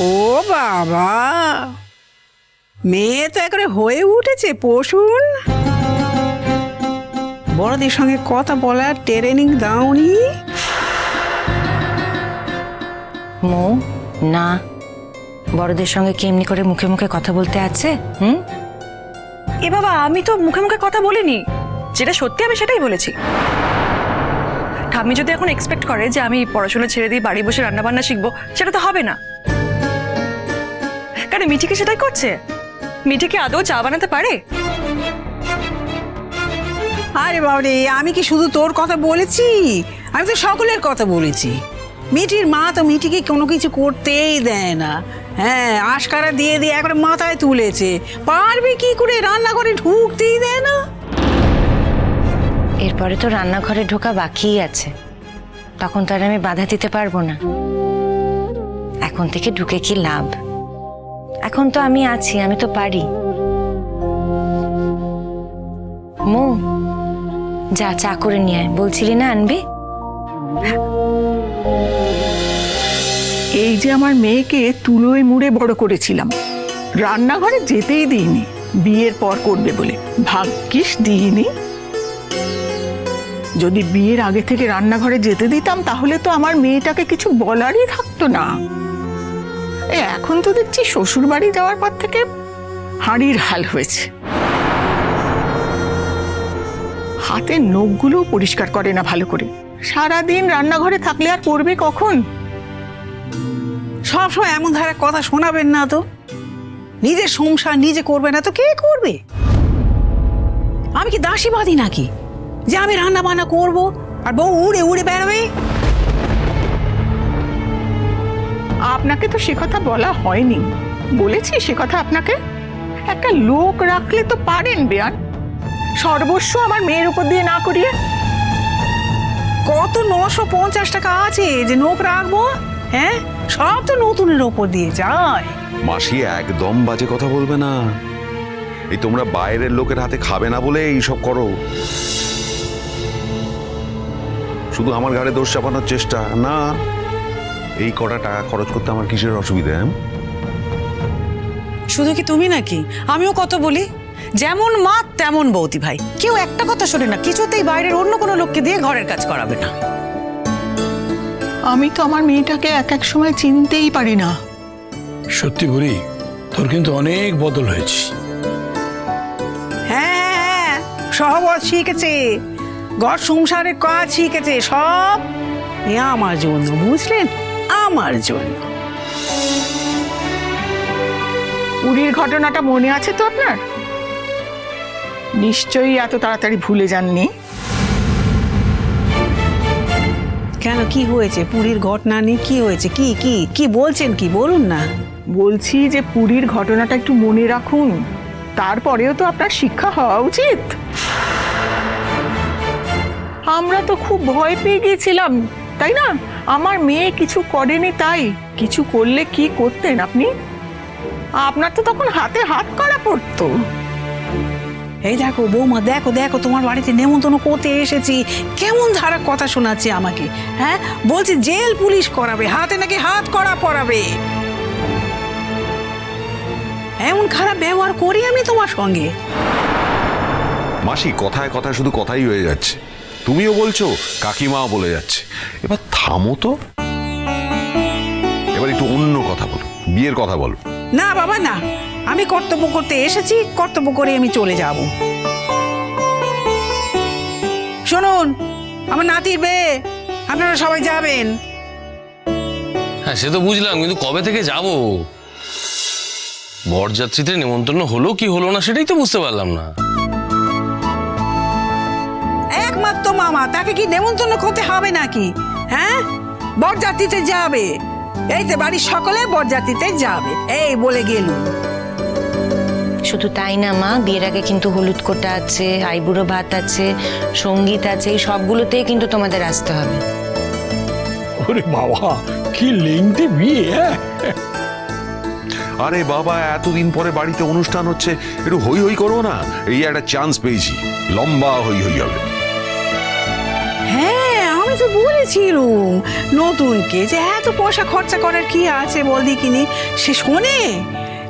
ও বাবা, মেয়ে তো একেবারে হয়ে উঠেছে পশুন। বড়দের সঙ্গে কথা বলার ট্রেনিং দাওনি? মৌ, না, বড়দের সঙ্গে কি এমনি করে মুখে মুখে কথা বলতে আছে? এ বাবা, আমি তো মুখে মুখে কথা বলিনি, যেটা সত্যি আমি সেটাই বলেছি। ঠাম্মি যদি এখন এক্সপেক্ট করে যে আমি পড়াশোনা ছেড়ে দিয়ে বাড়ি বসে রান্না বান্না শিখবো, সেটা তো হবে না। কেন, মিঠি কি সেটাই করছে? মিঠি কি আদৌ চা বানাতে পারে? আরে বাবারে, আমি কি শুধু তোর কথা বলেছি? আমি তো সকলের কথা বলেছি। মিঠির মা তো মিঠিকে কোনো কিছু করতেই দেয় না। হ্যাঁ, আশকারা দিয়ে দিয়ে একবারে মাথায় তুলেছে। পারবে কি করে, রান্নাঘরে ঢুকতেই দেয় না। এরপরে তো রান্নাঘরে ঢোকা বাকিই আছে, তখন তো আর আমি বাধা দিতে পারবো না। এখন থেকে ঢুকে কি লাভ? এখন তো আমি আছি, আমি তো পারি। মৌ, যা চা করে নিয়ে আয়, বলছিলি না আনবি? এই যে আমার মেয়েকে তুলোয় মুড়ে বড় করেছিলাম, রান্নাঘরে যেতেই দিইনি, বিয়ের পর করবে বলে। ভাগ্যিস দিইনি। যদি বিয়ের আগে থেকে রান্নাঘরে যেতে দিতাম তাহলে তো আমার মেয়েটাকে কিছু বলারই থাকতো না। এখন তো দেখছি শ্বশুর বাড়ি যাওয়ার পর থেকে হাঁড়ির হাল হয়েছে। হাতের নখগুলোও পরিষ্কার করে না ভালো করে। সারাদিন রান্নাঘরে থাকলে আর করবে কখন? সবসময় এমন ধারা কথা শোনাবেন না তো। নিজের সংসার নিজে করবে না তো কে করবে? আমি কি দাসী বাঁধি নাকি যে আমি রান্না বান্না করবো আর বউ উড়ে উড়ে বেড়াবে? আপনাকে তো সে কথা বলা হয়নি। বলেছি সে কথা আপনাকে? একটা লোক রাখলে তো পারেন বেয়ান, সর্বস্ব আমার মেয়ের উপর দিয়ে না করিয়ে। কত 950 টাকা আছে যে নোক রাখবো? হ্যাঁ, সব তো নতুনের ওপর দিয়ে যায়। মাসি, একদম বাজে কথা বলবে না। এই তোমরা বাইরের লোকের হাতে খাবে না বলে এইসব করো। শুধু আমার ঘাড়ে দোষ চাপানোর চেষ্টা না। এই কটা টাকা খরচ করতে আমার কিসের অসুবিধা? শুধু কি তুমি নাকি, আমিও কত বলি, যেমন মা তেমন বৌদি ভাই। কেউ একটা কথা শোনে না, কিছুতেই বাইরের অন্য কোনো লোককে দিয়ে ঘরের কাজ করাবে না। আমি তো আমার মেয়েটাকে এক এক সময় চিনতেই পারি না। সত্যি বলি, তোর কিন্তু অনেক বদল হয়েছে। হ্যাঁ, সহবত শিখেছে, ঘর সংসারের কাজ শিখেছে, সব এ আমার জন্য, বুঝলেন? আমার জন্য। পুরীর ঘটনাটা মনে আছে তো আপনার? নিশ্চয়ই এত তাড়াতাড়ি ভুলে যাননি। কেন, কি হয়েছে? পুরীর ঘটনা নিয়ে কি হয়েছে? কি কি কি বলছেন, কি বলুন না। বলছি যে পুরীর ঘটনাটা একটু মনে রাখুন, তারপরেও তো আপনার শিক্ষা হওয়া উচিত। আমরা তো খুব ভয় পেয়ে গিয়েছিলাম, তাই না? আমার মেয়ে কিছু করেনি, তাই কিছু করলে কি করতেন আপনি? আপনার তো তখন হাতে হাত করা পড়তো। এই দেখো বৌমা, দেখো দেখো, তোমার বাড়িতে নেমন্তন্ন করতে এসেছি, কেমন ধারা কথা শোনাচ্ছে আমাকে। হ্যাঁ, বলছে জেল পুলিশ করাবে, হাতে নাকি হাত করা পড়াবে। এমন খারাপ ব্যবহার করি আমি তোমার সঙ্গে? মাসি, কথায় কথায় শুধু কথাই হয়ে যাচ্ছে। তুমিও বলছো, কাকিমাও বলে যাচ্ছে। এবার থামো তো, এবার একটু অন্য কথা বলো, বিয়ের কথা বলো। না বাবা না, আমি কর্তব্য করতে এসেছি, কর্তব্য করে আমি চলে যাব। শুনুন, আমার নাতির বিয়ে, আপনারা সবাই যাবেন। হ্যাঁ, সে তো বুঝলাম, কিন্তু কবে থেকে যাব? বরযাত্রীতে নেমন্তন্ন হলো কি হলো না সেটাই তো বুঝতে পারলাম না। একমাত্র মামা, তাকে কি নেমন্তন্ন করতে হবে নাকি? হ্যাঁ, বরযাত্রীতে যাবে। এই তো বাড়ির সকলে বরযাত্রীতে যাবে, এই বলে গেলুম। শুধু তাই না মা, বিয়ের আগে কিন্তু হলুদ কোটা আছে, আইবুড়ো ভাত আছে, সঙ্গীত আছে, এই সবগুলোতেই কিন্তু তোমাদের আসতে হবে। ওরে বাবা, কি লেংথি বিয়ে! আরে বাবা, এতদিন পরে বাড়িতে অনুষ্ঠান হচ্ছে, একটু হই হই করো না। এই একটা চান্স পেয়েছি, লম্বা হই হই হবে। হ্যাঁ, আমি তো বলেছিলুম নতুনকে যে এত পয়সা খরচা করার কি আছে বল দেখিনি। সে শোনে,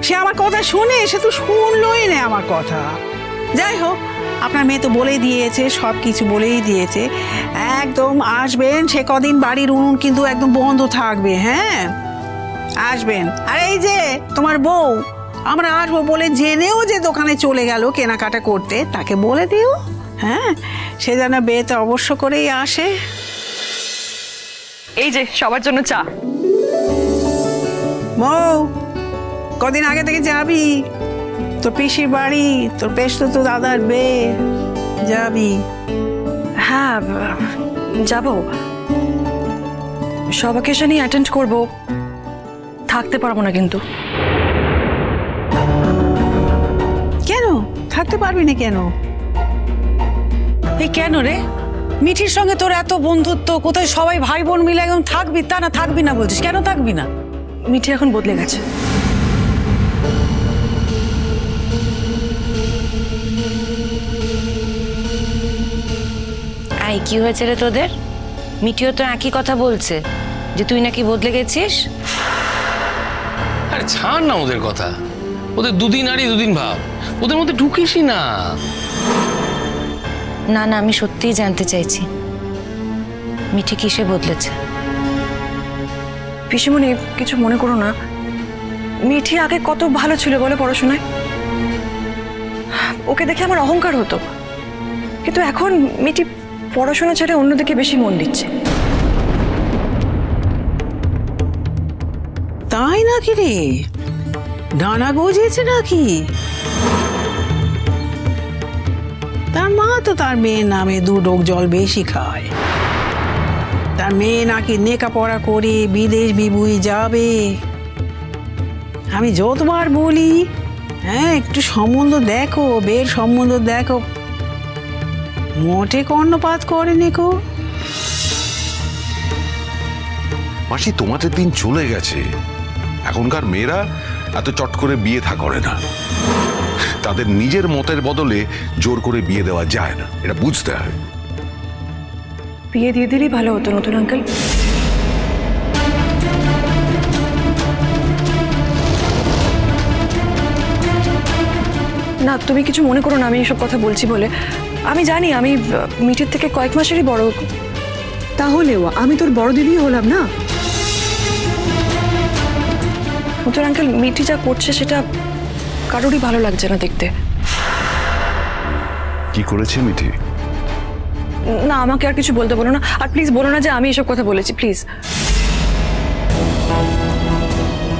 সে আমার কথা শোনে, সে তো শুনলই না আমার কথা। যাই হোক, আপনার মেয়ে তো বলেই দিয়েছে, সব কিছু বলেই দিয়েছে। একদম আসবেন, সে কদিন বাড়ির উনুন কিন্তু একদম বন্ধ থাকবে। হ্যাঁ, আসবেন। আর এই যে তোমার বউ, আমরা আসবো বলে জেনেও যে দোকানে চলে গেল কেনাকাটা করতে, তাকে বলে দিও। হ্যাঁ, সে যেন বিয়েতে অবশ্য করেই আসে। এই যে সবার জন্য চা। বউ, কদিন আগে থেকে যাবি তোর পিসির বাড়ি, তোর পেশ তো দাদার বিয়ে, যাবি? হ্যাঁ যাব, সব অকেশনই অ্যাটেন্ড করব, থাকতে পারবো না কিন্তু। কেন থাকতে পারবি না কেন? এই কেন রে? মিঠির সঙ্গে তোর এত বন্ধুত্ব, কোথায় সবাই ভাই বোন মিলে একদম থাকবি, তা না থাকবি না বলছিস, কেন থাকবি না? মিঠি এখন বদলে গেছে। আই, কি হয়েছে রে তোদের? মিঠিও তো একই কথা বলছে যে তুই নাকি বদলে গেছিস। আরে ছাড় না ওদের কথা, ওদের দুদিন আরই দুদিন ভাব, ওদের মধ্যে ঢুকিসই না। না না, আমি সত্যিই জানতে চাইছি মিঠি কিসে বদলেছে। পিসিমণি, কিছু মনে করো না, মিঠি আগে কত ভালো ছিল বলে পড়াশোনায়, ওকে দেখে আমার অহংকার হতো, কিন্তু এখন মিঠি পড়াশোনা ছেড়ে অন্যদিকে বেশি মন দিচ্ছে। তাই নাকি রে? ডানা গজিয়েছে নাকি? তার মা তো তার মেয়ের নামে 2 ডোক জল বেশি খায়। তার মেয়ে নাকি লেখাপড়া করে বিদেশ বিভুঁই যাবে। আমি যতবার বলি, হ্যাঁ একটু সম্বন্ধ দেখো, বিয়ের সম্বন্ধ দেখো, মোটে কর্ণপাত করেনি কো। মাসি, তোমাদের দিন চলে গেছে। এখনকার মেয়েরা এত চট করে বিয়ে থা করে না। তাদের নিজের মতের বদলে জোর করে বিয়ে দেওয়া যায় না, এটা বুঝতে হয়। বিয়ে দিয়ে দিলেই ভালো হতো নতুন আঙ্কেল। না, তুমি কিছু মনে করো না, আমি এসব কথা বলছি বলে। আমি জানি আমি মিঠির থেকে কয়েক মাসেরই বড়। তাহলেও আমি তোর বড় দিদি হলাম না? নতুন আঙ্কেল, মিঠি যা করছে সেটা কারোরই ভালো লাগছে না দেখতে। কি করেছে মিঠি? না, আমাকে আর কিছু বলতে বলো না, আর প্লিজ বলো না যে আমি এসব কথা বলেছি, প্লিজ।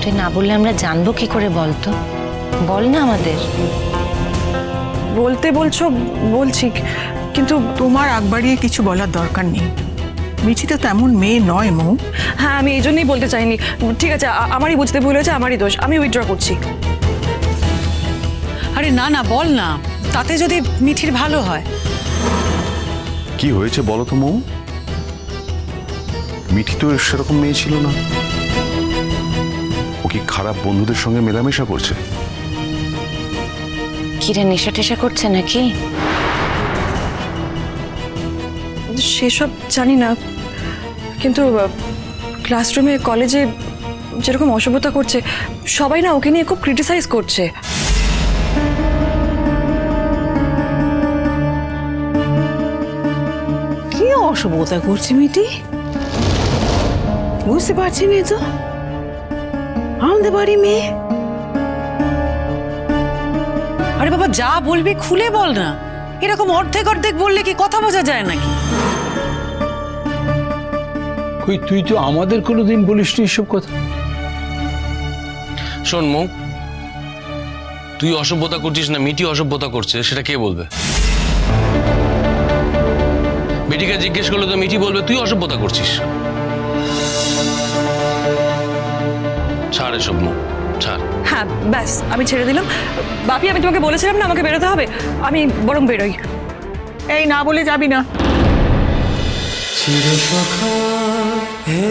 তুই না বললে আমরা জানবো কি করে? বলতো, বল না আমাদের। বলতে বলছো, বলছি, কিন্তু তোমার আগ বাড়িয়ে কিছু বলার দরকার নেই। মিঠি তো তেমন মেয়ে নয় মৌ। হ্যাঁ, আমি এই জন্যই বলতে চাইনি। ঠিক আছে, আমারই বুঝতে ভুল হয়েছে, আমারই দোষ, আমি উইথড্র করছি। আরে না না, বল না, তাতে যদি মিঠির ভালো হয়। কি হয়েছে বলো তো মৌ? মিঠি তো সেরকম মেয়ে ছিল না। ও কি খারাপ বন্ধুদের সঙ্গে মেলামেশা করছে? কিরে, নেশা টেশা করছে নাকি? সেসব জানি না, কিন্তু ক্লাসরুমে কলেজে যেরকম অসভ্যতা করছে, সবাই না ওকে নিয়ে খুব ক্রিটিসাইজ করছে। কি অসভ্যতা করছে মিটি? বুঝতে পারছি না তো। আমাদের বাড়ি মেয়ে। আরে বাবা, যা বলবি খুলে বল না, এরকম অর্ধেক অর্ধেক বললে কি কথা বোঝা যায় নাকি? কই, তুই তো আমাদের কোনোদিন বলিসনি এসব কথা। শোন মৌ, তুই অসভ্যতা করছিস না মিঠি অসভ্যতা করছে, সেটা কে বলবে? মিঠিকে জিজ্ঞেস করলে তো মিঠি বলবে তুই অসভ্যতা করছিস। ছাড় এসব মৌ, ছাড়। হ্যাঁ ব্যাস, আমি ছেড়ে দিলাম। বাপি, আমি তোমাকে বলেছিলাম না আমাকে বেরোতে হবে, আমি বরং বেরোই। এই না বলে যাবি না। চিরসখা হে